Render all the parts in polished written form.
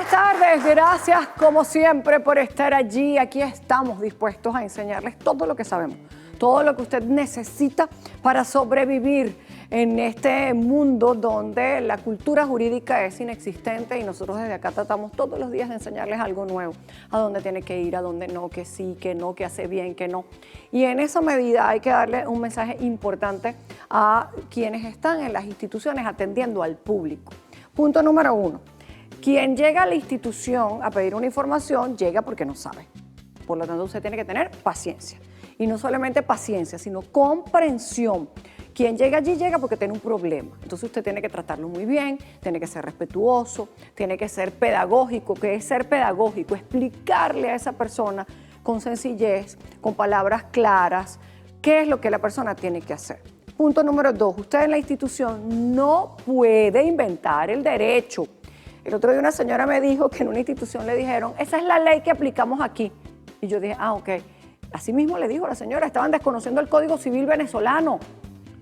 Buenas tardes, gracias como siempre por estar allí. Aquí estamos dispuestos a enseñarles todo lo que sabemos, todo lo que usted necesita para sobrevivir en este mundo donde la cultura jurídica es inexistente y nosotros desde acá tratamos todos los días de enseñarles algo nuevo, a dónde tiene que ir, a dónde no, que sí, que no, que hace bien, que no. Y en esa medida hay que darle un mensaje importante a quienes están en las instituciones atendiendo al público. Punto número 1. Quien llega a la institución a pedir una información, llega porque no sabe. Por lo tanto, usted tiene que tener paciencia. Y no solamente paciencia, sino comprensión. Quien llega allí llega porque tiene un problema. Entonces usted tiene que tratarlo muy bien, tiene que ser respetuoso, tiene que ser pedagógico. ¿Qué es ser pedagógico? Explicarle a esa persona con sencillez, con palabras claras, qué es lo que la persona tiene que hacer. Punto número 2. Usted en la institución no puede inventar el derecho. El otro día una señora me dijo que en una institución le dijeron, esa es la ley que aplicamos aquí. Y yo dije, ok. Así mismo le dijo la señora, estaban desconociendo el Código Civil venezolano.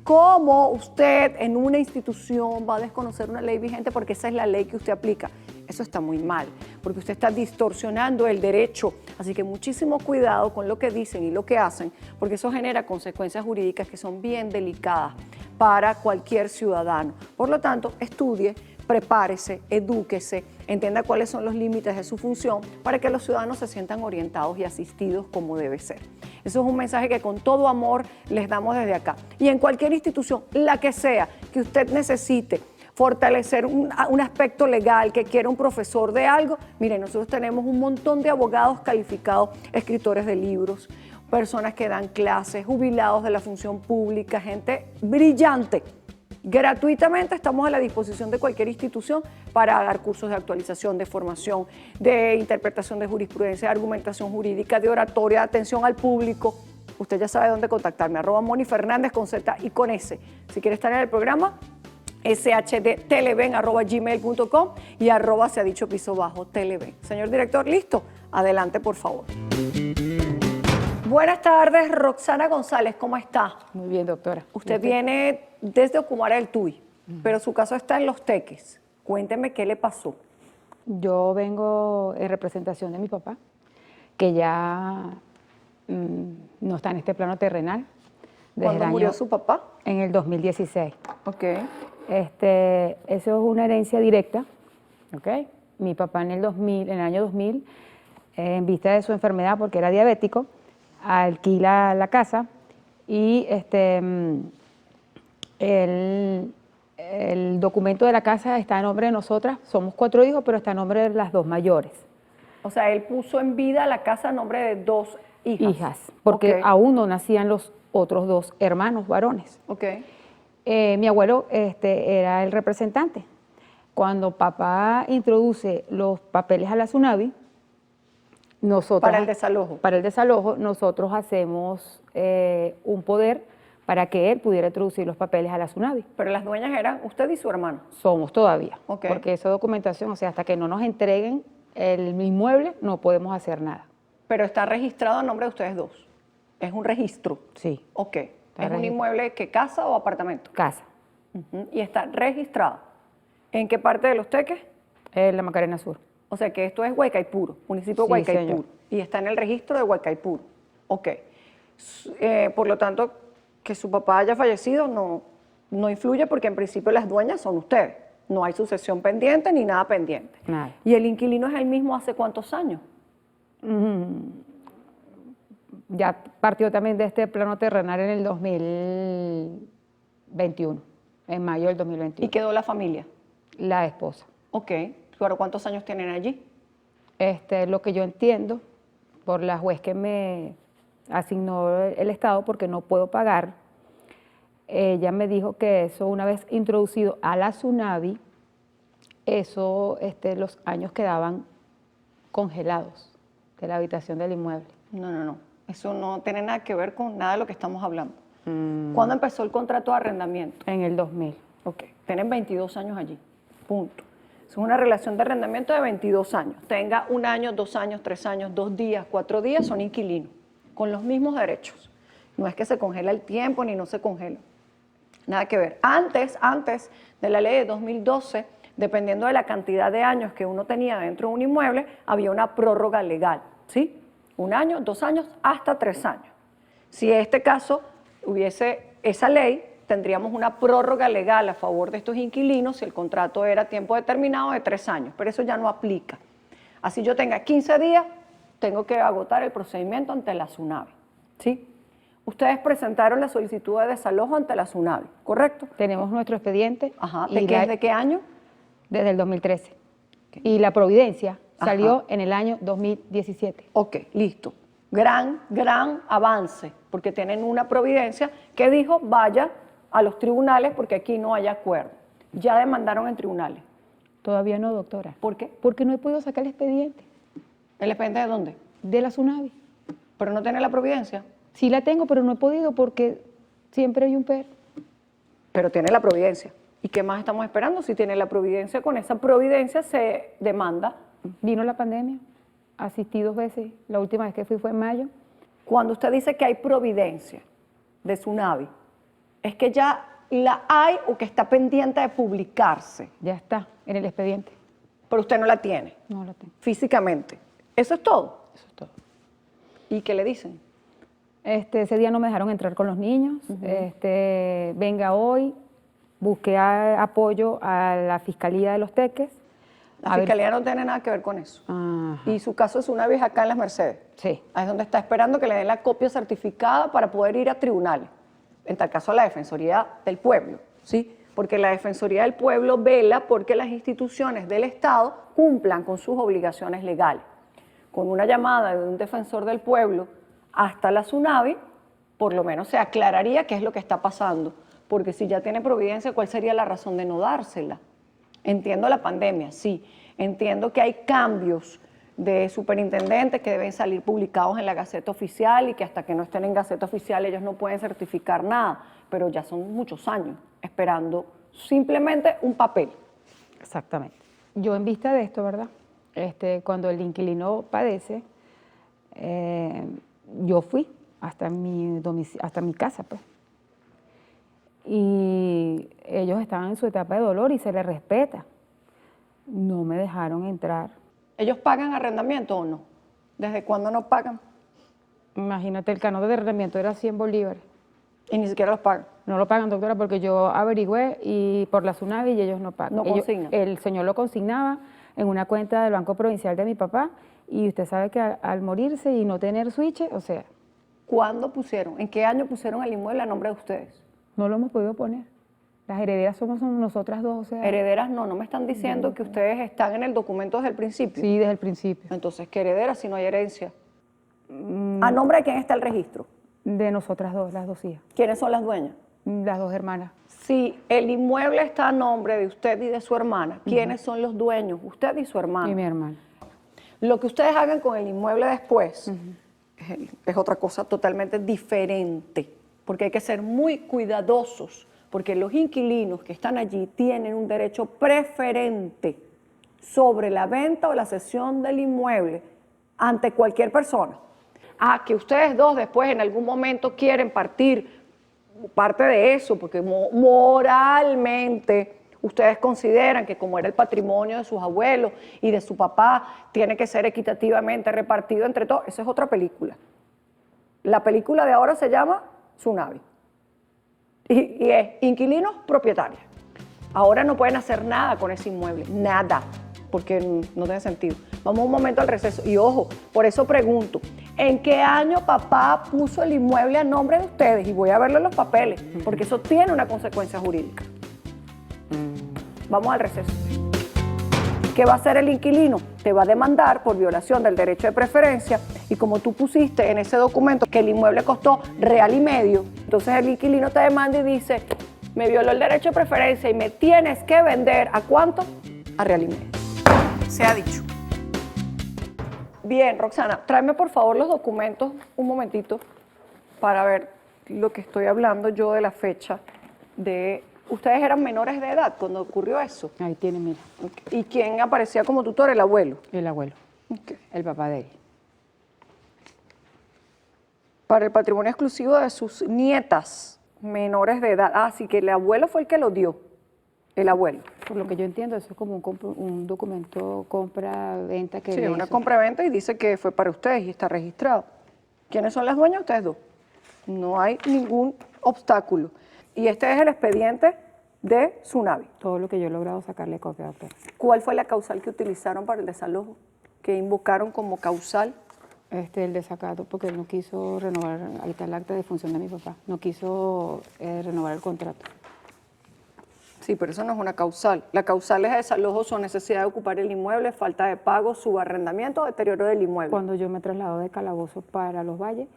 ¿Cómo usted en una institución va a desconocer una ley vigente porque esa es la ley que usted aplica? Eso está muy mal, porque usted está distorsionando el derecho. Así que muchísimo cuidado con lo que dicen y lo que hacen, porque eso genera consecuencias jurídicas que son bien delicadas para cualquier ciudadano. Por lo tanto, estudie, prepárese, edúquese, entienda cuáles son los límites de su función para que los ciudadanos se sientan orientados y asistidos como debe ser. Eso es un mensaje que con todo amor les damos desde acá. Y en cualquier institución, la que sea, que usted necesite fortalecer un aspecto legal, que quiera un profesor de algo, miren, nosotros tenemos un montón de abogados calificados, escritores de libros, personas que dan clases, jubilados de la función pública, gente brillante. Gratuitamente estamos a la disposición de cualquier institución para dar cursos de actualización, de formación, de interpretación de jurisprudencia, de argumentación jurídica, de oratoria, de atención al público. Usted ya sabe dónde contactarme, @MoniFernández con Z y con S. Si quiere estar en el programa, shdteleven@gmail.com y @seadichopisobajo_televen. Señor director, ¿listo? Adelante, por favor. Buenas tardes, Roxana González, ¿cómo está? Muy bien, doctora. Usted viene desde Ocumare del Tuy, pero su caso está en Los Teques. Cuénteme qué le pasó. Yo vengo en representación de mi papá, que ya no está en este plano terrenal. ¿Cuándo murió su papá? En el 2016. Ok. Eso es una herencia directa. Okay. Mi papá en el año 2000, en vista de su enfermedad, porque era diabético, alquila la casa y el documento de la casa está a nombre de nosotras. Somos 4 hijos, pero está a nombre de las 2 mayores. O sea, él puso en vida la casa a nombre de 2 hijas. Porque aún no nacían los otros 2 hermanos varones. Ok. Mi abuelo era el representante. Cuando papá introduce los papeles a la SUNAVI, para el desalojo. Para el desalojo, nosotros hacemos un poder para que él pudiera introducir los papeles a la SUNAVI. Pero las dueñas eran usted y su hermano. Somos todavía, Okay. Porque esa documentación, o sea, hasta que no nos entreguen el inmueble, no podemos hacer nada. Pero está registrado a nombre de ustedes 2. Es un registro. Sí. Ok. ¿Es un inmueble que casa o apartamento? Casa. Y está registrado. ¿En qué parte de Los Teques? En la Macarena Sur. O sea que esto es Huaycaipuro, municipio de Sí, Huaycaipuro. señor. Y está en el registro de Huaycaipuro. Ok. Por lo tanto, que su papá haya fallecido no influye porque en principio las dueñas son ustedes. No hay sucesión pendiente ni nada pendiente. Nada. ¿Y el inquilino es el mismo hace cuántos años? Ya partió también de este plano terrenal en el 2021, en mayo del 2021. ¿Y quedó la familia? La esposa. Ok. ¿Pero cuántos años tienen allí? Lo que yo entiendo, por la juez que me asignó el Estado, porque no puedo pagar, ella me dijo que eso, una vez introducido a la SUNAVI, eso, los años quedaban congelados de la habitación del inmueble. No. Eso no tiene nada que ver con nada de lo que estamos hablando. ¿Cuándo empezó el contrato de arrendamiento? En el 2000. Ok. Tienen 22 años allí. Punto. Es una relación de arrendamiento de 22 años. Tenga 1 año, 2 años, 3 años, 2 días, 4 días, son inquilinos, con los mismos derechos. No es que se congela el tiempo ni no se congela. Nada que ver. Antes de la ley de 2012, dependiendo de la cantidad de años que uno tenía dentro de un inmueble, había una prórroga legal, ¿sí? 1 año, 2 años, hasta 3 años. Si en este caso hubiese esa ley, tendríamos una prórroga legal a favor de estos inquilinos si el contrato era a tiempo determinado de 3 años, pero eso ya no aplica. Así yo tenga 15 días, tengo que agotar el procedimiento ante la SUNAVI, ¿sí? Ustedes presentaron la solicitud de desalojo ante la SUNAVI, ¿correcto? Tenemos nuestro expediente. Ajá. y ¿De qué año? Desde el 2013. Y la providencia Ajá. salió en el año 2017. Ok, listo. Gran avance, porque tienen una providencia que dijo vaya a los tribunales porque aquí no hay acuerdo. Ya demandaron en tribunales. Todavía no, doctora. ¿Por qué? Porque no he podido sacar el expediente ¿El expediente de dónde? de la SUNAVI. ¿Pero no tiene la providencia? Sí la tengo, pero no he podido porque siempre hay un pero. Pero tiene la providencia. ¿Y qué más estamos esperando? Si tiene la providencia, con esa providencia se demanda. Vino la pandemia, asistí 2 veces. La última vez que fui fue en mayo. Cuando usted dice que hay providencia de SUNAVI, es que ya la hay o que está pendiente de publicarse, Ya está en el expediente. pero usted no la tiene No la tengo. físicamente. ¿Eso es todo? Eso es todo. ¿Y qué le dicen? Ese día no me dejaron entrar con los niños. Venga hoy, busqué apoyo a la Fiscalía de Los Teques. La Fiscalía no tiene nada que ver con eso. Ajá. Y su caso es SUNAVI es acá en Las Mercedes. Sí. Ahí es donde está esperando que le den la copia certificada para poder ir a tribunales. En tal caso a la Defensoría del Pueblo, ¿sí? Porque la Defensoría del Pueblo vela porque las instituciones del Estado cumplan con sus obligaciones legales. Con una llamada de un defensor del pueblo hasta la SUNAVI, por lo menos se aclararía qué es lo que está pasando. Porque si ya tiene providencia, ¿cuál sería la razón de no dársela? Entiendo la pandemia, sí. Entiendo que hay cambios de superintendentes que deben salir publicados en la Gaceta Oficial y que hasta que no estén en Gaceta Oficial ellos no pueden certificar nada, pero ya son muchos años esperando simplemente un papel. Exactamente. Yo en vista de esto, ¿verdad? Cuando el inquilino padece, yo fui hasta mi casa, pues. Y ellos estaban en su etapa de dolor y se les respeta. No me dejaron entrar. ¿Ellos pagan arrendamiento o no? ¿Desde cuándo no pagan? Imagínate, el canon de arrendamiento era 100 bolívares. Y ni siquiera los pagan. No lo pagan, doctora, porque yo averigüé y por la SUNAVI y ellos no pagan. No consignan. El señor lo consignaba en una cuenta del Banco Provincial de mi papá y usted sabe que al morirse y no tener switch, o sea, ¿Cuándo pusieron? ¿En qué año pusieron el inmueble a nombre de ustedes? no lo hemos podido poner. Las herederas somos nosotras dos, o sea. Herederas no me están diciendo que ustedes están en el documento desde el principio. Sí, desde el principio. Entonces, ¿qué herederas si no hay herencia? ¿A nombre de quién está el registro? De nosotras dos, las dos hijas, ¿Quiénes son las dueñas? las dos hermanas. Si el inmueble está a nombre de usted y de su hermana, ¿quiénes son los dueños? Usted y su hermana. Y mi hermana. Lo que ustedes hagan con el inmueble después es otra cosa totalmente diferente, porque hay que ser muy cuidadosos, porque los inquilinos que están allí tienen un derecho preferente sobre la venta o la cesión del inmueble ante cualquier persona. Que ustedes dos después en algún momento quieren partir parte de eso, porque moralmente ustedes consideran que como era el patrimonio de sus abuelos y de su papá, tiene que ser equitativamente repartido entre todos. Esa es otra película. La película de ahora se llama SUNAVI y es inquilinos propietarios. Ahora no pueden hacer nada con ese inmueble, nada, porque no tiene sentido. Vamos un momento al receso. Y ojo, por eso pregunto, ¿en qué año papá puso el inmueble a nombre de ustedes? Y voy a verlo en los papeles, porque eso tiene una consecuencia jurídica. Vamos al receso. ¿Qué va a hacer el inquilino? Te va a demandar por violación del derecho de preferencia y como tú pusiste en ese documento que el inmueble costó $1.50, entonces el inquilino te demanda y dice, me violó el derecho de preferencia y me tienes que vender, ¿a cuánto? A $1.50. Se ha dicho. Bien, Roxana, tráeme por favor los documentos un momentito para ver lo que estoy hablando yo de la fecha de... ¿Ustedes eran menores de edad cuando ocurrió eso? Ahí tiene, mira, ¿Y quién aparecía como tutor? El abuelo. el abuelo, Ok. el papá de él. Para el patrimonio exclusivo de sus nietas menores de edad. Sí que el abuelo fue el que lo dio. El abuelo. Por lo que yo entiendo, eso es como un documento compra-venta que Sí, le una hizo. compra-venta y dice que fue para ustedes y está registrado. ¿Quiénes son las dueñas? Ustedes dos. No hay ningún obstáculo. Y este es el expediente de Tsunami. Todo lo que yo he logrado sacarle copia, doctora. ¿Cuál fue la causal que utilizaron para el desalojo? ¿Que invocaron como causal? El desacato, porque él no quiso renovar, ahí está el acta de función de mi papá, no quiso renovar el contrato. Sí, pero eso no es una causal. La causal es desalojo, su necesidad de ocupar el inmueble, falta de pago, subarrendamiento o deterioro del inmueble. Cuando yo me traslado de Calabozo para Los Valles,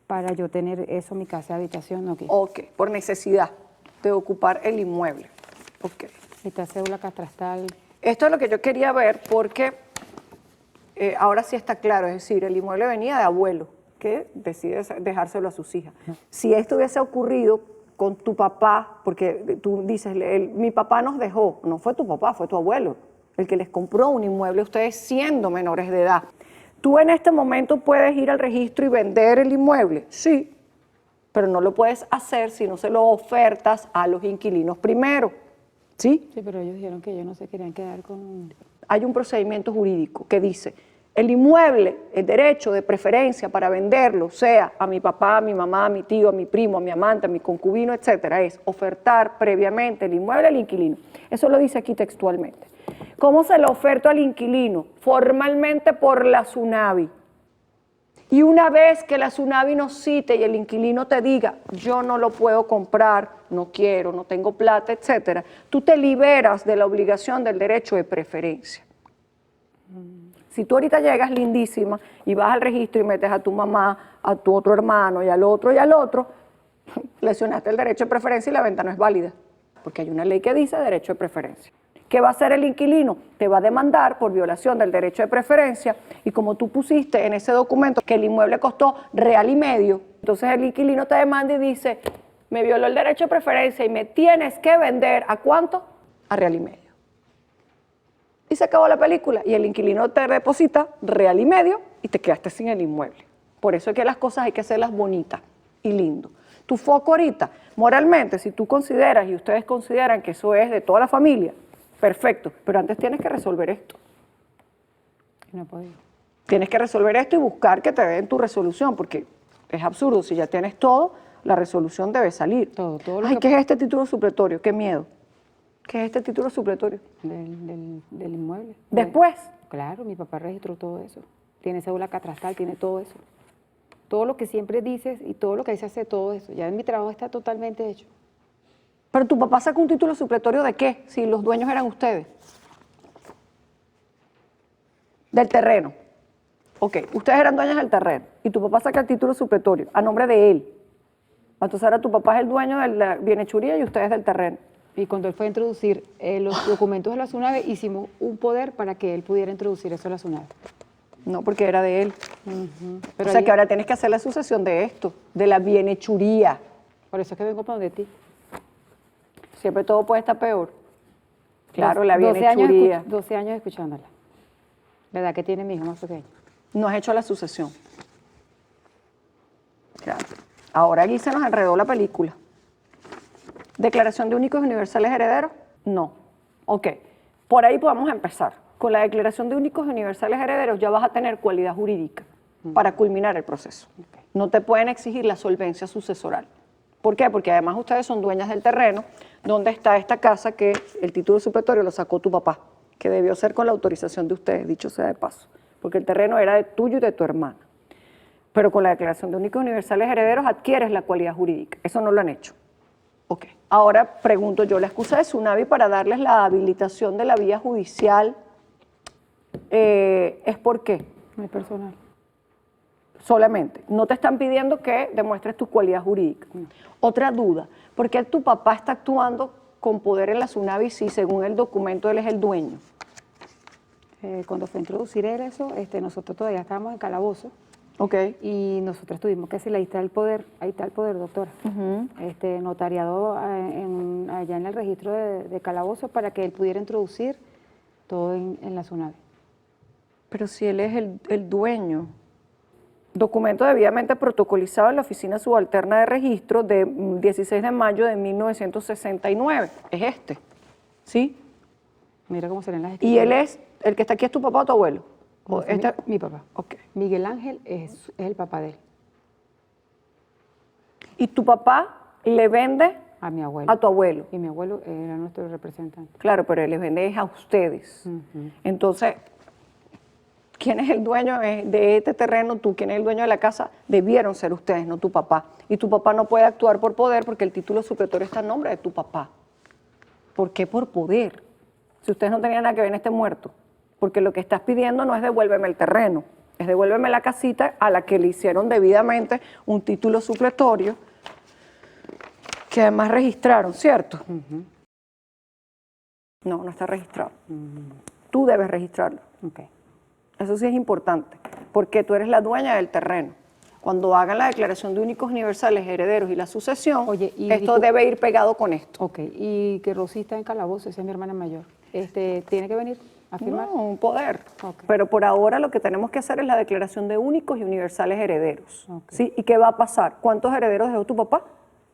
para yo tener eso, mi casa de habitación, no quise. Ok, por necesidad de ocupar el inmueble. Ok. Esta cédula catastral. Esto es lo que yo quería ver porque ahora sí está claro, es decir, el inmueble venía de abuelo que decide dejárselo a sus hijas. Si esto hubiese ocurrido con tu papá, porque tú dices, mi papá nos dejó, no fue tu papá, fue tu abuelo, el que les compró un inmueble, ustedes siendo menores de edad. ¿Tú en este momento puedes ir al registro y vender el inmueble? Sí, pero no lo puedes hacer si no se lo ofertas a los inquilinos primero. ¿Sí? Sí, pero ellos dijeron que ellos no se querían quedar con... Hay un procedimiento jurídico que dice, el inmueble, el derecho de preferencia para venderlo, sea a mi papá, a mi mamá, a mi tío, a mi primo, a mi amante, a mi concubino, etcétera, es ofertar previamente el inmueble al inquilino. Eso lo dice aquí textualmente. ¿Cómo se lo oferto al inquilino? Formalmente por la SUNAVI. Y una vez que la SUNAVI nos cite y el inquilino te diga, yo no lo puedo comprar, no quiero, no tengo plata, etcétera, tú te liberas de la obligación del derecho de preferencia. Si tú ahorita llegas lindísima y vas al registro y metes a tu mamá, a tu otro hermano y al otro, lesionaste el derecho de preferencia y la venta no es válida, porque hay una ley que dice derecho de preferencia. ¿Qué va a hacer el inquilino? Te va a demandar por violación del derecho de preferencia y como tú pusiste en ese documento que el inmueble costó $1.50, entonces el inquilino te demanda y dice, me violó el derecho de preferencia y me tienes que vender, ¿a cuánto? A $1.50. Y se acabó la película y el inquilino te deposita $1.50 y te quedaste sin el inmueble. Por eso es que las cosas hay que hacerlas bonitas y lindo. Tu foco ahorita, moralmente, si tú consideras y ustedes consideran que eso es de toda la familia, perfecto, pero antes tienes que resolver esto. No he podido. Tienes que resolver esto y buscar que te den tu resolución, porque es absurdo, si ya tienes todo, la resolución debe salir. Todo lo Ay, que... ¿qué es este título supletorio? Qué miedo. ¿Qué es este título supletorio? Del inmueble. Después. Claro, mi papá registró todo eso. Tiene cédula catastral, tiene todo eso. Todo lo que siempre dices y todo lo que ahí se hace, todo eso. Ya mi trabajo está totalmente hecho. Pero tu papá sacó un título supletorio ¿de qué? Si los dueños eran ustedes. Del terreno. Ok, ustedes eran dueños del terreno y tu papá saca el título supletorio a nombre de él. Entonces ahora tu papá es el dueño de la bienhechuría y ustedes del terreno. Y cuando él fue a introducir los documentos de la SUNAVE, hicimos un poder para que él pudiera introducir eso a la SUNAVE. No, porque era de él. Pero o sea que ahora tienes que hacer la sucesión de esto, de la bienhechuría. Por eso es que vengo para donde ti. Siempre todo puede estar peor. Claro, la bienhechuría. 12 años escuchándola. La edad que tiene mi hijo más pequeño. No has hecho la sucesión. Claro. Ahora aquí se nos enredó la película. ¿Declaración de únicos y universales herederos? No. Ok. Por ahí podemos empezar. Con la declaración de únicos y universales herederos ya vas a tener cualidad jurídica para culminar el proceso. No te pueden exigir la solvencia sucesoral. ¿Por qué? Porque además ustedes son dueñas del terreno donde está esta casa que el título supletorio lo sacó tu papá, que debió ser con la autorización de ustedes, dicho sea de paso, porque el terreno era de tuyo y de tu hermana. Pero con la declaración de únicos y universales herederos adquieres la cualidad jurídica. Eso no lo han hecho. Ok. Ahora pregunto yo, la excusa de SUNAVI para darles la habilitación de la vía judicial ¿es por qué? No es personal. Solamente. No te están pidiendo que demuestres tu cualidad jurídica. Otra duda, ¿por qué tu papá está actuando con poder en la SUNAVI si según el documento él es el dueño? Cuando fue a introducir él eso, nosotros todavía estábamos en Calabozo. Ok. Y nosotros tuvimos que decirle, ahí está el poder, doctora. Notariado allá en el registro de Calabozo para que él pudiera introducir todo en la SUNAVI. Pero si él es el dueño. Documento debidamente protocolizado en la Oficina Subalterna de Registro de 16 de mayo de 1969. Es este, ¿sí? Mira cómo se leen las ¿Y escrituras. él es, el que está aquí es tu papá o tu abuelo? No, ¿O este- mi papá. Ok. Miguel Ángel es el papá de él, Y tu papá le vende a mi abuelo. a tu abuelo. Y mi abuelo era nuestro representante. Claro, pero él les vende es a ustedes. Entonces, ¿quién es el dueño de este terreno? Tú, ¿quién es el dueño de la casa? Debieron ser ustedes, no tu papá. Y tu papá no puede actuar por poder porque el título supletorio está en nombre de tu papá. ¿Por qué por poder? Si ustedes no tenían nada que ver en este muerto. Porque lo que estás pidiendo no es devuélveme el terreno, es devuélveme la casita a la que le hicieron debidamente un título supletorio que además registraron, ¿cierto? No, no está registrado. Tú debes registrarlo. Ok. Eso sí es importante, porque tú eres la dueña del terreno. Cuando hagan la declaración de únicos universales herederos y la sucesión, Oye, y esto debe ir pegado con esto. Ok, y que Rosy está en calabozo, esa es mi hermana mayor. ¿Tiene que venir a firmar? No, un poder. Ok. Pero por ahora lo que tenemos que hacer es la declaración de únicos y universales herederos. Ok. ¿Sí? ¿Y qué va a pasar? ¿Cuántos herederos dejó tu papá?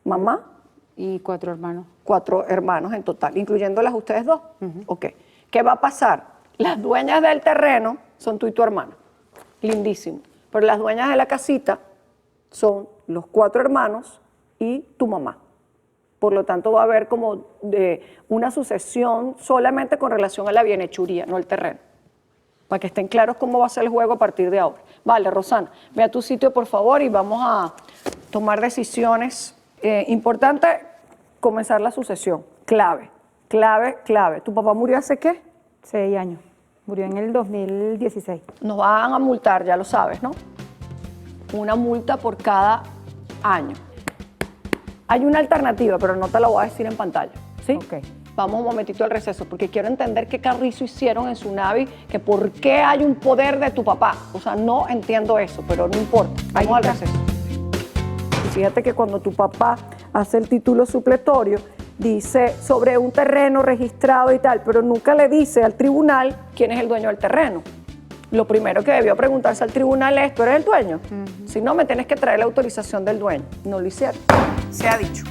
¿Mamá? Y 4 hermanos. 4 hermanos en total, incluyéndolas ustedes 2. Ok. ¿Qué va a pasar? Las dueñas del terreno son tú y tu hermana. Lindísimo. Pero las dueñas de la casita son los 4 hermanos y tu mamá. Por lo tanto, va a haber como una sucesión solamente con relación a la bienhechuría, no el terreno. Para que estén claros cómo va a ser el juego a partir de ahora. Vale, Rosana, ve a tu sitio, por favor, y vamos a tomar decisiones. Importante comenzar la sucesión. Clave, clave, clave. ¿Tu papá murió hace qué? 6 años. Murió en el 2016. Nos van a multar, ya lo sabes, ¿no? Una multa por cada año. Hay una alternativa, pero no te la voy a decir en pantalla, ¿sí? Ok. Vamos un momentito al receso, porque quiero entender qué carrizo hicieron en su Navi, que por qué hay un poder de tu papá. O sea, no entiendo eso, pero no importa. Vamos al receso. Y fíjate que cuando tu papá hace el título supletorio, dice sobre un terreno registrado y tal, pero nunca le dice al tribunal quién es el dueño del terreno. Lo primero que debió preguntarse al tribunal es, ¿tú eres el dueño? Si no, me tienes que traer la autorización del dueño. No lo hicieron. Se ha dicho.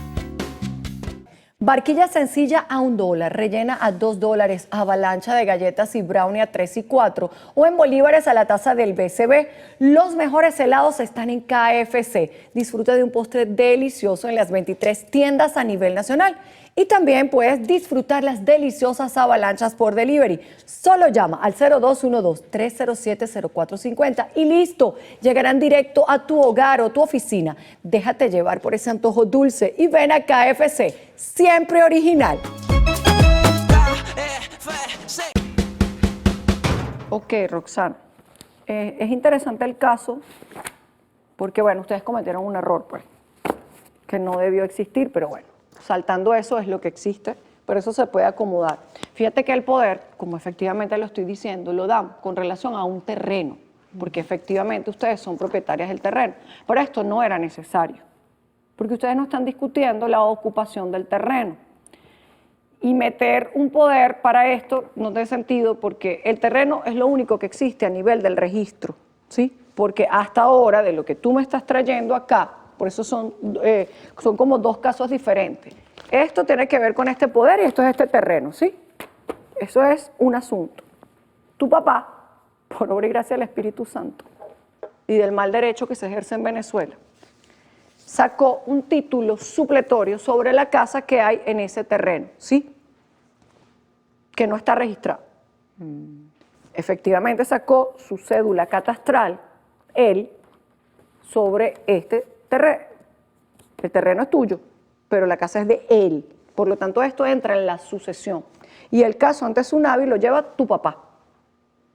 Barquilla sencilla a $1, rellena a $2, avalancha de galletas y brownie a 3 y 4, o en bolívares a la tasa del BCB. Los mejores helados están en KFC. Disfruta de un postre delicioso en las 23 tiendas a nivel nacional. Y también puedes disfrutar las deliciosas avalanchas por delivery. Solo llama al 0212-307-0450 y listo, llegarán directo a tu hogar o tu oficina. Déjate llevar por ese antojo dulce y ven a KFC, siempre original. Ok, Roxana, es interesante el caso porque, bueno, ustedes cometieron un error, pues, que no debió existir, pero bueno. Saltando eso es lo que existe, pero eso se puede acomodar. Fíjate que el poder, como efectivamente lo estoy diciendo, lo dan con relación a un terreno, porque efectivamente ustedes son propietarias del terreno. Pero esto no era necesario, porque ustedes no están discutiendo la ocupación del terreno. Y meter un poder para esto no tiene sentido, porque el terreno es lo único que existe a nivel del registro, ¿sí? Porque hasta ahora, de lo que tú me estás trayendo acá, por eso son como 2 casos diferentes. Esto tiene que ver con este poder y esto es este terreno, ¿sí? Eso es un asunto. Tu papá, por obra y gracia del Espíritu Santo y del mal derecho que se ejerce en Venezuela, sacó un título supletorio sobre la casa que hay en ese terreno, ¿sí? Que no está registrado. Efectivamente sacó su cédula catastral, él, sobre este terreno. El terreno es tuyo, pero la casa es de él. Por lo tanto, esto entra en la sucesión. Y el caso ante Sunavi lo lleva tu papá,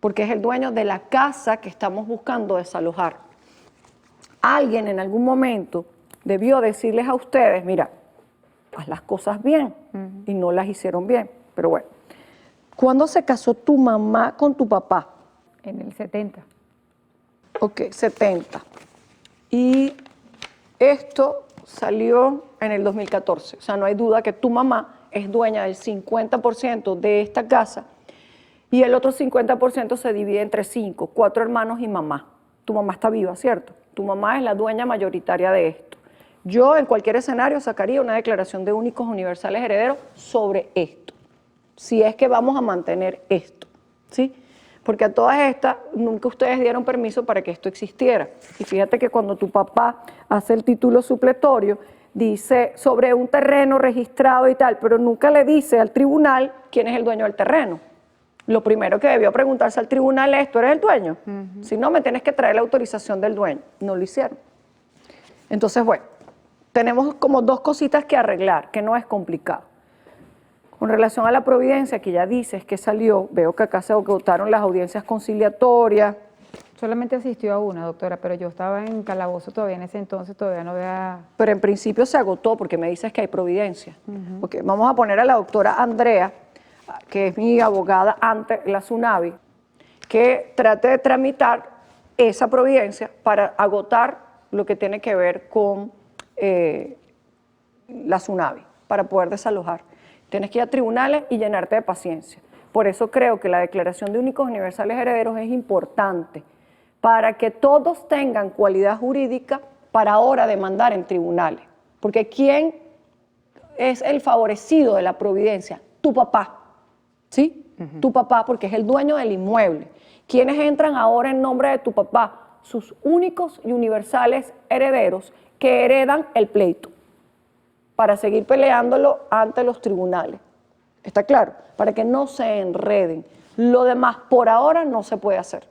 porque es el dueño de la casa que estamos buscando desalojar. Alguien en algún momento debió decirles a ustedes, mira, haz las cosas bien, y no las hicieron bien. Pero bueno, ¿cuándo se casó tu mamá con tu papá? En el 70. Ok, 70. Y esto salió en el 2014. O sea, no hay duda que tu mamá es dueña del 50% de esta casa y el otro 50% se divide entre 5, 4 hermanos y mamá. Tu mamá está viva, ¿cierto? Tu mamá es la dueña mayoritaria de esto. Yo en cualquier escenario sacaría una declaración de únicos universales herederos sobre esto. si es que vamos a mantener esto, ¿sí? Porque a todas estas, nunca ustedes dieron permiso para que esto existiera. Y fíjate que cuando tu papá hace el título supletorio, dice sobre un terreno registrado y tal, pero nunca le dice al tribunal quién es el dueño del terreno. Lo primero que debió preguntarse al tribunal es, ¿tú eres el dueño? Si no, me tienes que traer la autorización del dueño. No lo hicieron. Entonces, bueno, tenemos como dos cositas que arreglar, que no es complicado. Con relación a la providencia, que ya dices que salió, veo que acá se agotaron las audiencias conciliatorias. Solamente asistió a una, doctora, pero yo estaba en calabozo todavía en ese entonces, todavía no había... Pero en principio se agotó porque me dices que hay providencia. Porque vamos a poner a la doctora Andrea, que es mi abogada ante la Tsunavi, que trate de tramitar esa providencia para agotar lo que tiene que ver con la Tsunavi, para poder desalojar. Tienes que ir a tribunales y llenarte de paciencia. Por eso creo que la declaración de únicos universales herederos es importante, para que todos tengan cualidad jurídica para ahora demandar en tribunales. Porque ¿quién es el favorecido de la providencia? Tu papá, ¿sí? Tu papá, porque es el dueño del inmueble. ¿Quiénes entran ahora en nombre de tu papá? Sus únicos y universales herederos que heredan el pleito para seguir peleándolo ante los tribunales. ¿Está claro? Para que no se enreden. Lo demás por ahora no se puede hacer.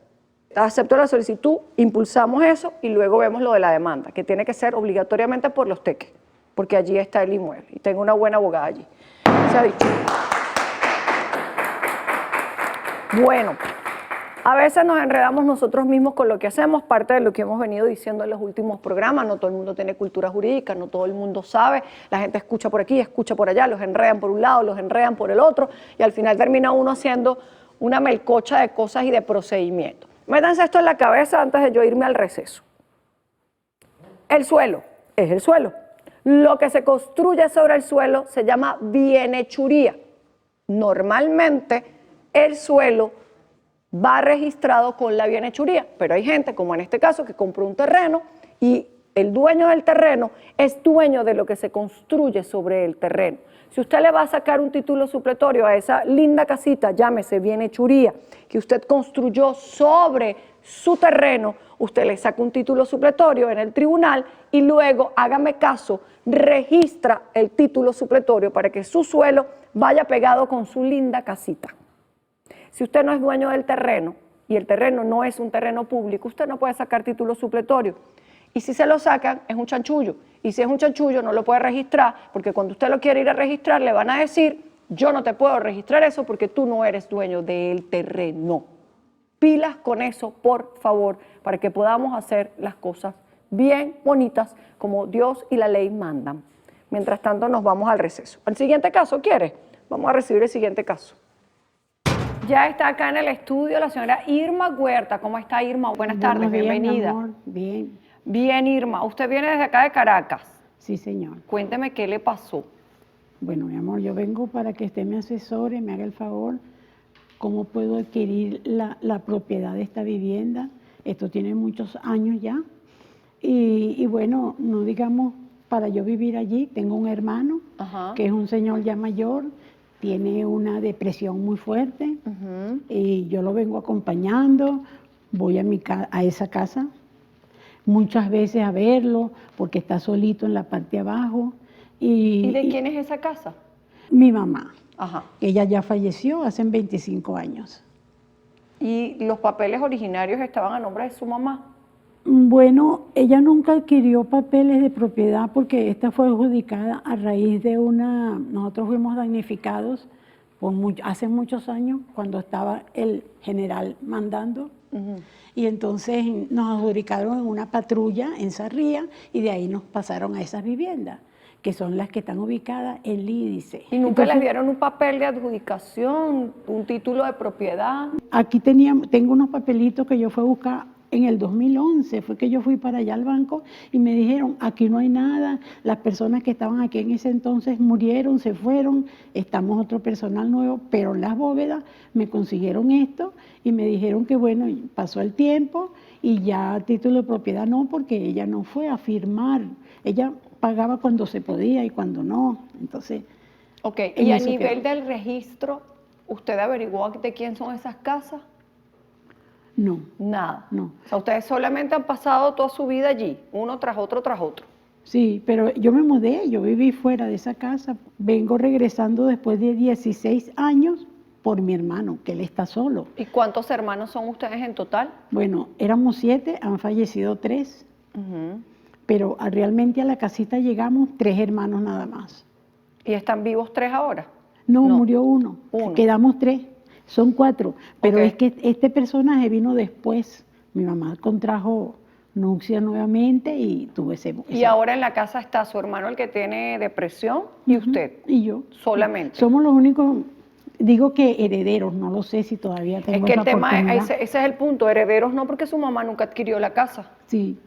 Acepto la solicitud, impulsamos eso y luego vemos lo de la demanda, que tiene que ser obligatoriamente por los teques, porque allí está el inmueble y tengo una buena abogada allí. Se ha dicho. Bueno, a veces nos enredamos nosotros mismos con lo que hacemos, parte de lo que hemos venido diciendo en los últimos programas. No todo el mundo tiene cultura jurídica, no todo el mundo sabe, la gente escucha por aquí, escucha por allá, los enredan por un lado, los enredan por el otro y al final termina uno haciendo una melcocha de cosas y de procedimientos. Métanse esto en la cabeza antes de yo irme al receso. El suelo es el suelo. Lo que se construye sobre el suelo se llama bienhechuría. Normalmente el suelo va registrado con la bienhechuría, pero hay gente, como en este caso, que compró un terreno y el dueño del terreno es dueño de lo que se construye sobre el terreno. Si usted le va a sacar un título supletorio a esa linda casita, llámese bienhechuría, que usted construyó sobre su terreno, usted le saca un título supletorio en el tribunal y luego, hágame caso, registra el título supletorio para que su suelo vaya pegado con su linda casita. Si usted no es dueño del terreno y el terreno no es un terreno público, usted no puede sacar título supletorio. Y si se lo sacan, es un chanchullo. Y si es un chanchullo, no lo puede registrar, porque cuando usted lo quiere ir a registrar, le van a decir, yo no te puedo registrar eso porque tú no eres dueño del terreno. Pilas con eso, por favor, para que podamos hacer las cosas bien bonitas, como Dios y la ley mandan. Mientras tanto, nos vamos al receso. ¿Al siguiente caso quiere? Vamos a recibir el siguiente caso. Ya está acá en el estudio la señora Irma Huerta. ¿Cómo está, Irma? Buenas tardes, bienvenida. Mi amor. Bien. Bien, Irma. Usted viene desde acá de Caracas. Sí, señor. Cuénteme qué le pasó. Bueno, mi amor, yo vengo para que usted me asesore, me haga el favor, cómo puedo adquirir la propiedad de esta vivienda. Esto tiene muchos años ya. Y bueno, no digamos, para yo vivir allí, tengo un hermano, que es un señor ya mayor, tiene una depresión muy fuerte, y yo lo vengo acompañando, voy a esa casa muchas veces a verlo, porque está solito en la parte de abajo. ¿Y de quién es esa casa? Mi mamá. Ajá. Ella ya falleció hace 25 años. ¿Y los papeles originarios estaban a nombre de su mamá? Bueno, ella nunca adquirió papeles de propiedad porque esta fue adjudicada a raíz de nosotros fuimos damnificados hace muchos años cuando estaba el general mandando. Y entonces nos adjudicaron en una patrulla en Sarría y de ahí nos pasaron a esas viviendas, que son las que están ubicadas en Lídice. ¿Y nunca les dieron un papel de adjudicación, un título de propiedad? Aquí tengo unos papelitos que yo fui a buscar en el 2011, fue que yo fui para allá al banco y me dijeron, aquí no hay nada, las personas que estaban aquí en ese entonces murieron, se fueron, estamos otro personal nuevo, pero en las bóvedas me consiguieron esto y me dijeron que bueno, pasó el tiempo y ya título de propiedad no, porque ella no fue a firmar, ella pagaba cuando se podía y cuando no, entonces... Ok, y a nivel del registro, ¿usted averiguó de quién son esas casas? No, Nada. no. O sea, ustedes solamente han pasado toda su vida allí, uno tras otro tras otro. Sí, pero yo me mudé, yo viví fuera de esa casa. Vengo regresando después de 16 años por mi hermano, que él está solo. ¿Y cuántos hermanos son ustedes en total? Bueno, éramos 7, han fallecido 3, Ujú. pero realmente a la casita llegamos 3 hermanos nada más. ¿Y están vivos 3 ahora? No, No. murió uno. Uno. Quedamos 3, son 4. Pero Ok. es que este personaje vino después. Mi mamá contrajo nupcia nuevamente y tuve Y ahora en la casa está su hermano, el que tiene depresión, y Ujú, usted. y yo. Solamente. Somos los únicos, digo que herederos, no lo sé si todavía Es tengo que esa el tema, oportunidad. ese es el punto, herederos no, porque su mamá nunca adquirió la casa. Sí,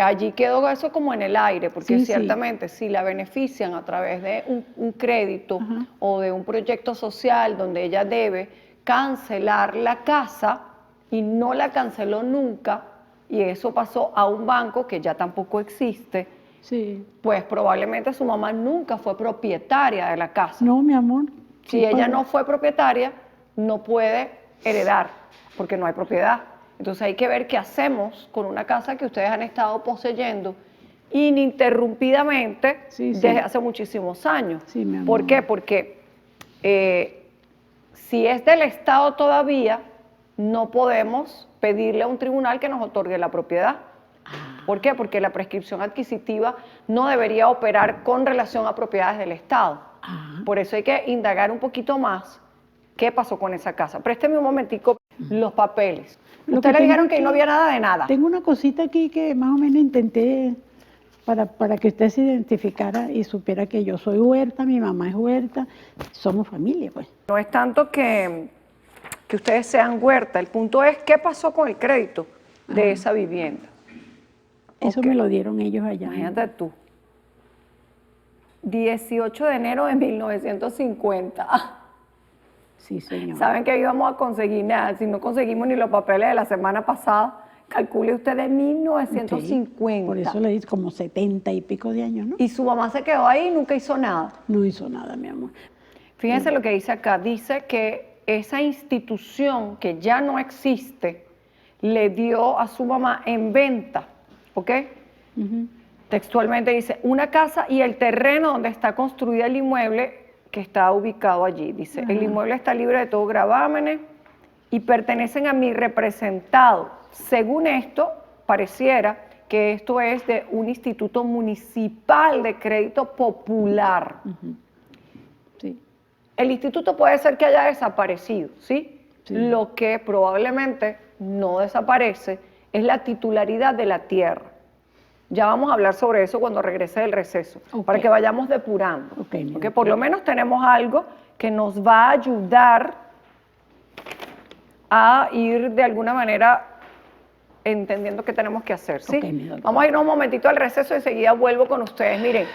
Allí quedó eso como en el aire, porque Sí, sí. ciertamente si la benefician a través de un crédito Ajá. o de un proyecto social donde ella debe cancelar la casa y no la canceló nunca, y eso pasó a un banco que ya tampoco existe, sí. pues probablemente su mamá nunca fue propietaria de la casa. No, mi amor. Si ¿qué ella pasa? no fue propietaria, no puede heredar, porque no hay propiedad. Entonces hay que ver qué hacemos con una casa que ustedes han estado poseyendo ininterrumpidamente Sí, sí. desde hace muchísimos años. Sí, mi amor. ¿Por qué? Porque si es del Estado todavía, no podemos pedirle a un tribunal que nos otorgue la propiedad. ¿Por qué? Porque la prescripción adquisitiva no debería operar con relación a propiedades del Estado. Ah, Por eso hay que indagar un poquito más qué pasó con esa casa. Présteme un momentico los papeles. Lo Usted que le tengo dijeron que ahí no aquí- había nada de nada. Tengo una cosita aquí que más o menos intenté para que usted se identificara y supiera que yo soy huerta, mi mamá es huerta, somos familia, pues. No es tanto que ustedes sean huerta, el punto es qué pasó con el crédito de esa vivienda. Eso Ok. me lo dieron ellos allá. Imagínate tú. 18 de enero de 1950. Sí, señor. Saben que íbamos a conseguir nada, si no conseguimos ni los papeles de la semana pasada, calcule usted de 1950. Sí, por eso le dice como 70 y pico de años, ¿no? Y su mamá se quedó ahí y nunca hizo nada. No hizo nada, mi amor. Fíjense lo que dice acá, dice que esa institución que ya no existe le dio a su mamá en venta, ¿ok? Ujú. Textualmente dice, una casa y el terreno donde está construida el inmueble que está ubicado allí. Dice, el inmueble está libre de todo gravámenes y pertenecen a mi representado. Según esto, pareciera que esto es de un instituto municipal de crédito popular. Sí. El instituto puede ser que haya desaparecido, ¿sí? Sí. Lo que probablemente no desaparece es la titularidad de la tierra. Ya vamos a hablar sobre eso cuando regrese del receso, Ok. para que vayamos depurando. Ok, mi Porque doctora. por lo menos tenemos algo que nos va a ayudar a ir de alguna manera entendiendo qué tenemos que hacer, ¿sí? Ok, mi doctora. Vamos a ir un momentito al receso y enseguida vuelvo con ustedes. Miren,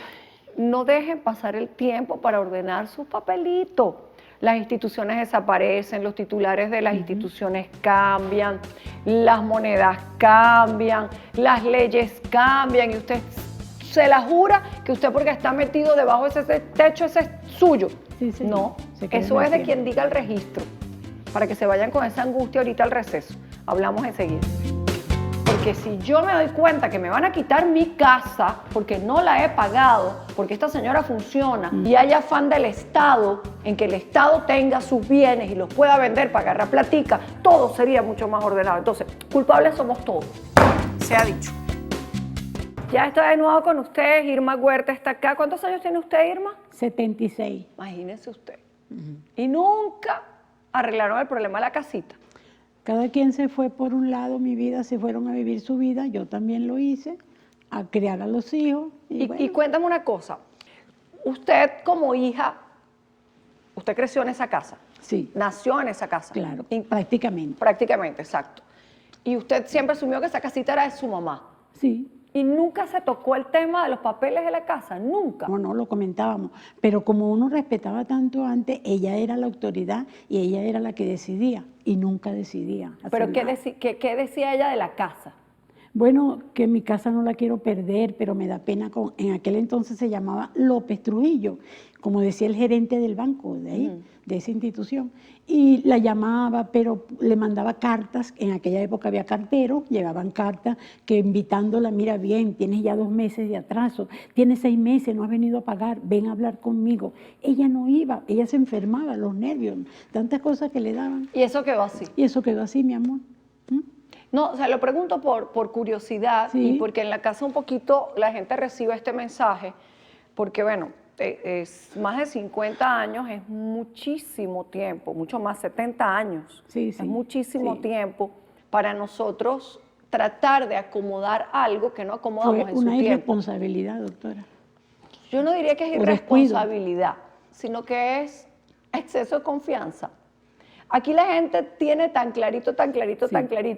no dejen pasar el tiempo para ordenar sus papelitos. Las instituciones desaparecen, los titulares de las instituciones cambian, las monedas cambian, las leyes cambian y usted se la jura que usted porque está metido debajo de ese techo, ese es suyo. Sí, señor. No, Se queda eso en es la de tierra. quien diga el registro, para que se vayan con esa angustia ahorita al receso. Hablamos enseguida. Porque si yo me doy cuenta que me van a quitar mi casa porque no la he pagado, porque esta señora funciona y hay afán del Estado en que el Estado tenga sus bienes y los pueda vender para agarrar platica, todo sería mucho más ordenado. Entonces, culpables somos todos. Se ha dicho. Ya estoy de nuevo con ustedes. Irma Huerta está acá. ¿Cuántos años tiene usted, Irma? 76. Imagínese usted. Y nunca arreglaron el problema de la casita. Cada quien se fue por un lado, mi vida, se fueron a vivir su vida, yo también lo hice, a criar a los hijos. Y cuéntame una cosa, usted como hija, usted creció en esa casa, Sí, nació en esa casa. claro, Y- prácticamente. prácticamente, exacto. Y usted siempre asumió que esa casita era de su mamá. Sí, Y nunca se tocó el tema de los papeles de la casa, nunca. no, lo comentábamos. Pero como uno respetaba tanto antes, ella era la autoridad y ella era la que decidía y nunca decidía. hacer Pero ¿qué, nada. qué decía ella de la casa? Bueno, que mi casa no la quiero perder, pero me da pena en aquel entonces se llamaba López Trujillo, como decía el gerente del banco de ahí, de esa institución. Y la llamaba, pero le mandaba cartas, en aquella época había carteros, llegaban cartas que invitándola, mira bien, tienes ya 2 meses de atraso, tienes 6 meses, no has venido a pagar, ven a hablar conmigo. Ella no iba, ella se enfermaba, los nervios, tantas cosas que le daban. Y eso quedó así. Y eso quedó así, mi amor. No, o sea, lo pregunto por curiosidad Sí. y porque en la casa un poquito la gente recibe este mensaje, porque bueno, es más de 50 años, es muchísimo tiempo, mucho más, 70 años. Sí, sí, Es muchísimo sí. tiempo para nosotros tratar de acomodar algo que no acomodamos Fue en su una tiempo. irresponsabilidad, doctora. Yo no diría que es O descuido. irresponsabilidad, sino que es exceso de confianza. Aquí la gente tiene tan clarito,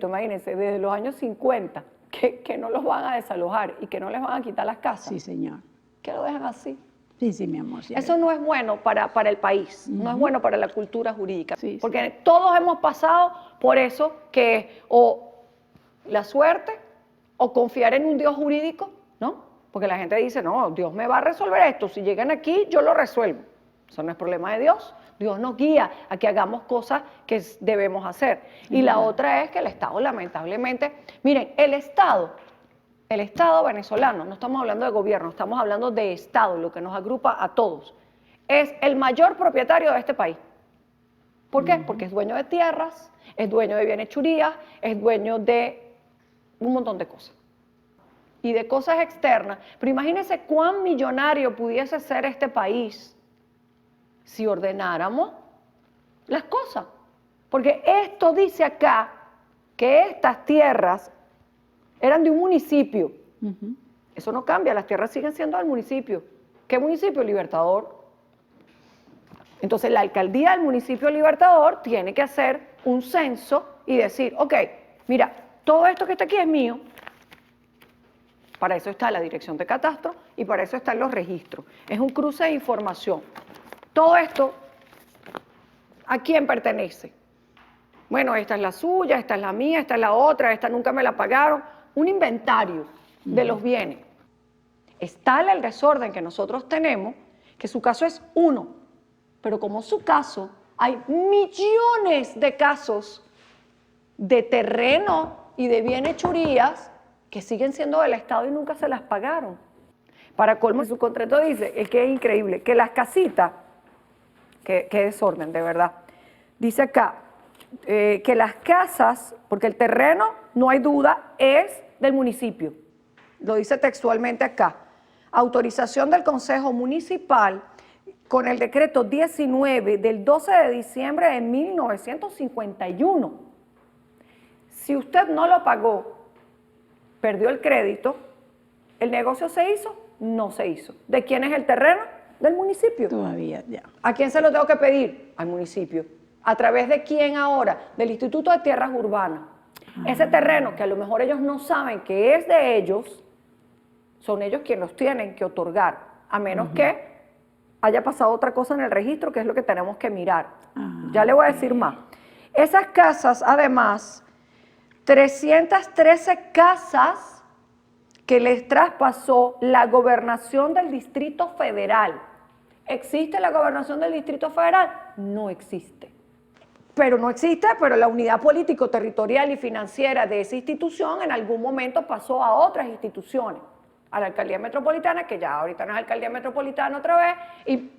imagínense, desde los años 50, que no los van a desalojar y que no les van a quitar las casas. Sí, señor. Que lo dejan así. Sí, sí, mi amor. Sí, Eso no es bueno para el país, no es bueno para la cultura jurídica, Sí, sí. porque todos hemos pasado por eso, que o la suerte o confiar en un Dios jurídico, ¿no? Porque la gente dice, no, Dios me va a resolver esto, si llegan aquí yo lo resuelvo. Eso no es problema de Dios. Dios nos guía a que hagamos cosas que debemos hacer. Y la otra es que el Estado, lamentablemente, miren, el Estado venezolano, no estamos hablando de gobierno, estamos hablando de Estado, lo que nos agrupa a todos, es el mayor propietario de este país. ¿Por qué? Porque es dueño de tierras, es dueño de bienes churías, es dueño de un montón de cosas. Y de cosas externas. Pero imagínense cuán millonario pudiese ser este país si ordenáramos las cosas. Porque esto dice acá que estas tierras eran de un municipio. Eso no cambia, las tierras siguen siendo del municipio. ¿Qué municipio? Libertador. Entonces la alcaldía del municipio Libertador tiene que hacer un censo y decir, ok, mira, todo esto que está aquí es mío. Para eso está la dirección de catastro y para eso están los registros. Es un cruce de información. Todo esto, ¿a quién pertenece? Bueno, esta es la suya, esta es la mía, esta es la otra, esta nunca me la pagaron. Un inventario de los bienes. Es tal el desorden que nosotros tenemos que su caso es uno, pero como su caso, hay millones de casos de terreno y de bienes churías que siguen siendo del Estado y nunca se las pagaron. Para colmo, su contrato dice, es que es increíble, que las casitas, que desorden, de verdad, dice acá, que las casas, porque el terreno, no hay duda, es del municipio. Lo dice textualmente acá. Autorización del Consejo Municipal con el decreto 19 del 12 de diciembre de 1951. Si usted no lo pagó, perdió el crédito, ¿el negocio se hizo? No se hizo. ¿De quién es el terreno? Del municipio. Todavía, ya. ¿A quién se lo tengo que pedir? Al municipio. ¿A través de quién ahora? Del Instituto de Tierras Urbanas. Ese terreno que a lo mejor ellos no saben que es de ellos, son ellos quienes los tienen que otorgar, a menos que haya pasado otra cosa en el registro, que es lo que tenemos que mirar. Ya le voy a decir más. Esas casas, además, 313 casas que les traspasó la gobernación del Distrito Federal. ¿Existe la gobernación del Distrito Federal? No existe. Pero no existe, pero la unidad político-territorial y financiera de esa institución en algún momento pasó a otras instituciones, a la alcaldía metropolitana, que ya ahorita no es alcaldía metropolitana otra vez, y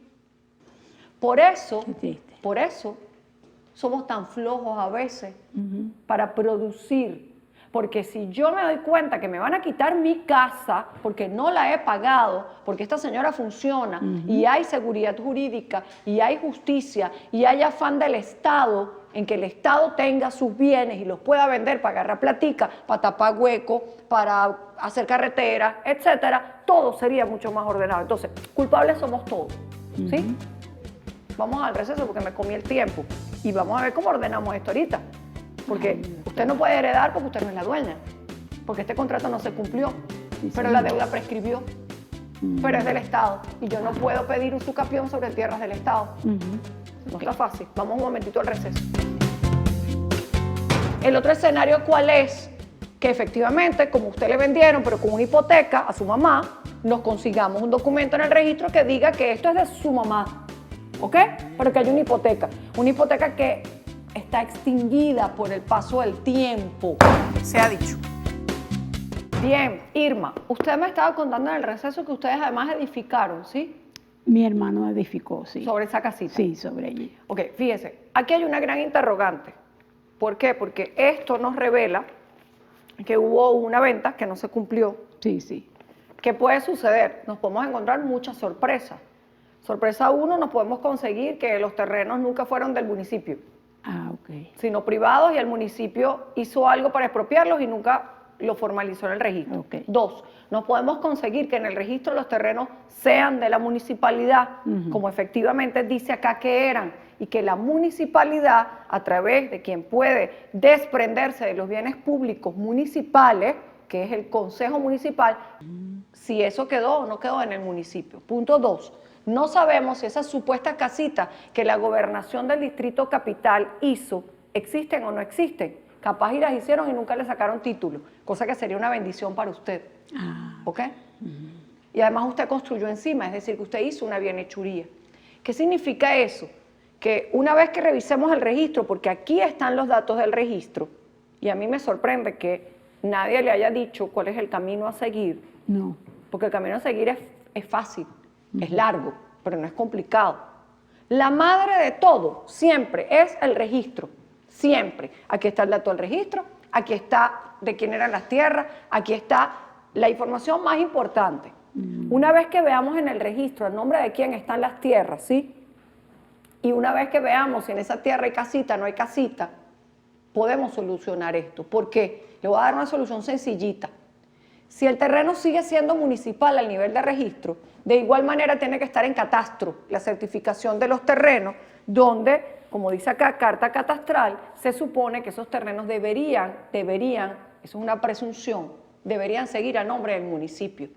por eso somos tan flojos a veces para producir. Porque si yo me doy cuenta que me van a quitar mi casa porque no la he pagado, porque esta señora funciona y hay seguridad jurídica y hay justicia y hay afán del Estado en que el Estado tenga sus bienes y los pueda vender para agarrar platica, para tapar hueco, para hacer carreteras, etcétera, todo sería mucho más ordenado. Entonces, culpables somos todos, ¿sí? Vamos al receso porque me comí el tiempo y vamos a ver cómo ordenamos esto ahorita. Porque usted no puede heredar porque usted no es la dueña, porque este contrato no se cumplió, pero la deuda prescribió, pero es del Estado y yo no puedo pedir usucapión sobre tierras del Estado. No está fácil. Vamos un momentito al receso. El otro escenario, ¿cuál es? que efectivamente, como usted le vendieron, pero con una hipoteca a su mamá, nos consigamos un documento en el registro que diga que esto es de su mamá, ¿ok? Pero que hay una hipoteca que está extinguida por el paso del tiempo, se ha dicho. Bien, Irma, usted me estaba contando en el receso que ustedes además edificaron, ¿sí? Mi hermano edificó, sí. Sobre esa casita. Sí, sobre allí. Ok, fíjese, aquí hay una gran interrogante. ¿Por qué? Porque esto nos revela que hubo una venta que no se cumplió. Sí, sí. ¿Qué puede suceder? Nos podemos encontrar muchas sorpresas. Sorpresa 1, nos podemos conseguir que los terrenos nunca fueron del municipio, Ah, ok. sino privados, y el municipio hizo algo para expropiarlos y nunca lo formalizó en el registro. Ok. 2, nos podemos conseguir que en el registro los terrenos sean de la municipalidad, como efectivamente dice acá que eran, y que la municipalidad, a través de quien puede desprenderse de los bienes públicos municipales, que es el Consejo Municipal, si eso quedó o no quedó en el municipio. Punto 2, no sabemos si esas supuestas casitas que la gobernación del Distrito Capital hizo, existen o no existen. Capaz y las hicieron y nunca le sacaron título, cosa que sería una bendición para usted. Ah, ¿Ok? Y además usted construyó encima, es decir, que usted hizo una bienhechuría. ¿Qué significa eso? Que una vez que revisemos el registro, porque aquí están los datos del registro, y a mí me sorprende que nadie le haya dicho cuál es el camino a seguir, no. porque el camino a seguir es fácil, es largo, pero no es complicado. La madre de todo siempre es el registro, siempre. Aquí está el dato del registro, aquí está de quién eran las tierras, aquí está la información más importante. Una vez que veamos en el registro el nombre de quién están las tierras, ¿sí? Y una vez que veamos si en esa tierra hay casita o no hay casita, podemos solucionar esto. ¿Por qué? Le voy a dar una solución sencillita. Si el terreno sigue siendo municipal al nivel de registro, de igual manera tiene que estar en catastro, la certificación de los terrenos, donde, como dice acá, carta catastral, se supone que esos terrenos deberían, eso es una presunción, deberían seguir a nombre del municipio.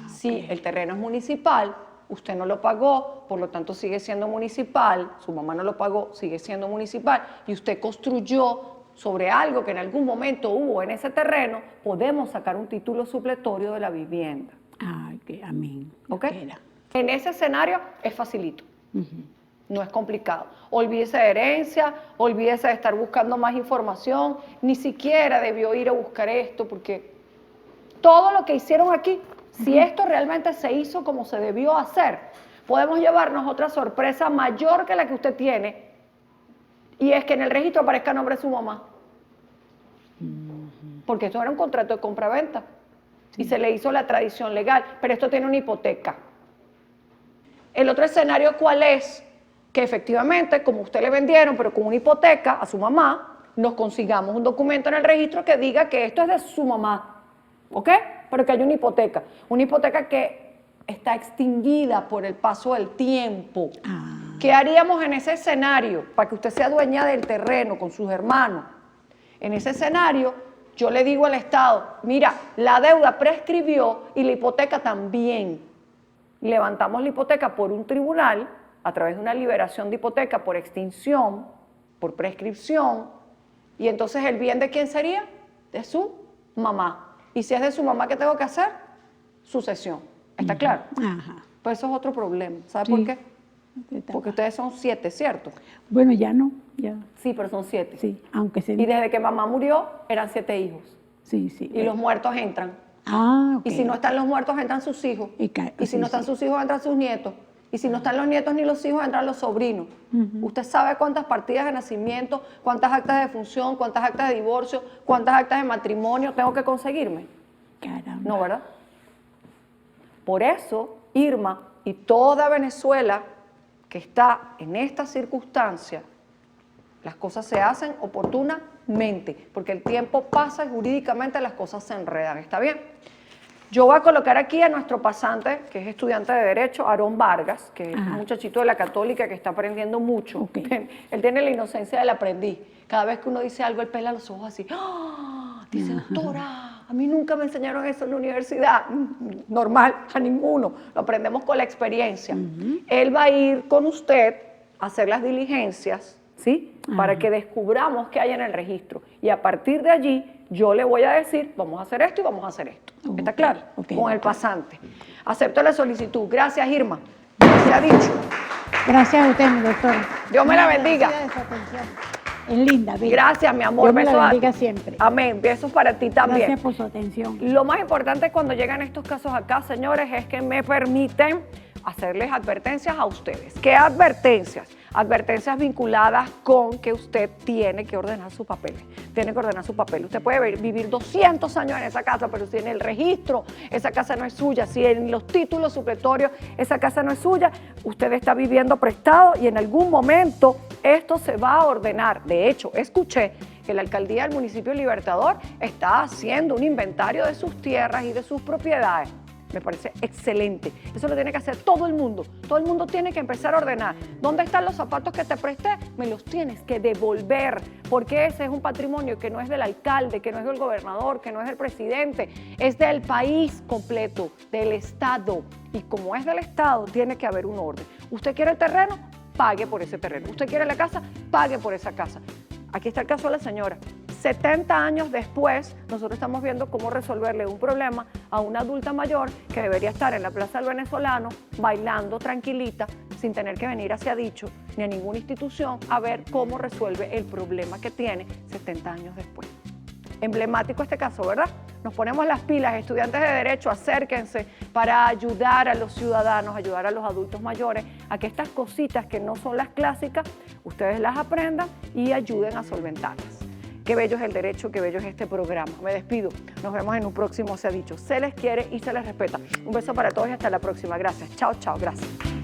Si el terreno es municipal, usted no lo pagó, por lo tanto sigue siendo municipal, su mamá no lo pagó, sigue siendo municipal, y usted construyó sobre algo que en algún momento hubo en ese terreno, podemos sacar un título supletorio de la vivienda. Ay, que amén. ¿Ok? Espera. En ese escenario es facilito, no es complicado. Olvídese de herencia, olvídese de estar buscando más información, ni siquiera debió ir a buscar esto, porque todo lo que hicieron aquí, si esto realmente se hizo como se debió hacer, podemos llevarnos otra sorpresa mayor que la que usted tiene, y es que en el registro aparezca el nombre de su mamá. Porque esto era un contrato de compra-venta y se le hizo la tradición legal, pero esto tiene una hipoteca. El otro escenario, ¿cuál es? Que efectivamente, como usted le vendieron, pero con una hipoteca a su mamá, nos consigamos un documento en el registro que diga que esto es de su mamá, ¿ok? Pero que hay una hipoteca que está extinguida por el paso del tiempo. ¿Qué haríamos en ese escenario para que usted sea dueña del terreno con sus hermanos? En ese escenario, yo le digo al Estado, mira, la deuda prescribió y la hipoteca también. Levantamos la hipoteca por un tribunal, a través de una liberación de hipoteca por extinción, por prescripción, y entonces el bien ¿de quién sería? De su mamá. Y si es de su mamá, ¿qué tengo que hacer? Sucesión. ¿Está claro? Ajá. Pues eso es otro problema. ¿Sabe Sí. por qué? Porque ustedes son 7, ¿cierto? Bueno, ya no, ya. Sí, pero son 7. Sí, aunque se... Y desde que mamá murió, eran 7 hijos. Sí, sí. Y los muertos entran. Ah, ok. Y si no están los muertos, entran sus hijos. Y Y si no están sus hijos, entran sus nietos. Y si no están los nietos ni los hijos, entran los sobrinos. ¿Usted sabe cuántas partidas de nacimiento, cuántas actas de función, cuántas actas de divorcio, cuántas actas de matrimonio tengo que conseguirme? Caramba. No, ¿verdad? Por eso, Irma y toda Venezuela que está en esta circunstancia, las cosas se hacen oportunamente, porque el tiempo pasa y jurídicamente las cosas se enredan. ¿Está bien? Yo voy a colocar aquí a nuestro pasante, que es estudiante de Derecho, Aarón Vargas, que es un muchachito de la Católica que está aprendiendo mucho. Ok. Él tiene la inocencia del aprendiz. Cada vez que uno dice algo, él pela los ojos así. ¡Ah! Dice, doctora, a mí nunca me enseñaron eso en la universidad. Normal, a ninguno. Lo aprendemos con la experiencia. Él va a ir con usted a hacer las diligencias, ¿sí? Para que descubramos qué hay en el registro. Y a partir de allí, yo le voy a decir, vamos a hacer esto y vamos a hacer esto. ¿Está claro? Con el pasante. Acepto la solicitud. Gracias, Irma. Se ha dicho. Gracias a usted, mi doctora. Dios me la bendiga. Agradecida de su atención. Es linda, bella. Gracias, mi amor. Dios me la Besos a bendiga ti. siempre. Amén. Besos para ti también. Gracias por su atención. Lo más importante cuando llegan estos casos acá, señores, es que me permiten hacerles advertencias a ustedes. ¿Qué advertencias? Advertencias vinculadas con que usted tiene que ordenar sus papeles. Tiene que ordenar su papel. Usted puede vivir 200 años en esa casa, pero si en el registro esa casa no es suya, si en los títulos supletorios esa casa no es suya, usted está viviendo prestado y en algún momento esto se va a ordenar. De hecho, escuché que la alcaldía del municipio Libertador está haciendo un inventario de sus tierras y de sus propiedades. Me parece excelente. Eso lo tiene que hacer todo el mundo. Todo el mundo tiene que empezar a ordenar. ¿Dónde están los zapatos que te presté? Me los tienes que devolver, porque ese es un patrimonio que no es del alcalde, que no es del gobernador, que no es del presidente, es del país completo, del Estado. Y como es del Estado, tiene que haber un orden. ¿Usted quiere el terreno? Pague por ese terreno. ¿Usted quiere la casa? Pague por esa casa. Aquí está el caso de la señora. 70 años después, nosotros estamos viendo cómo resolverle un problema a una adulta mayor que debería estar en la Plaza del Venezolano bailando tranquilita, sin tener que venir hacia Dicho ni a ninguna institución a ver cómo resuelve el problema que tiene 70 años después. Emblemático este caso, ¿verdad? Nos ponemos las pilas, estudiantes de Derecho, acérquense para ayudar a los ciudadanos, ayudar a los adultos mayores a que estas cositas que no son las clásicas, ustedes las aprendan y ayuden a solventarlas. Qué bello es el derecho, qué bello es este programa. Me despido. Nos vemos en un próximo Se ha Dicho. Se les quiere y se les respeta. Un beso para todos y hasta la próxima. Gracias. Chao, chao. Gracias.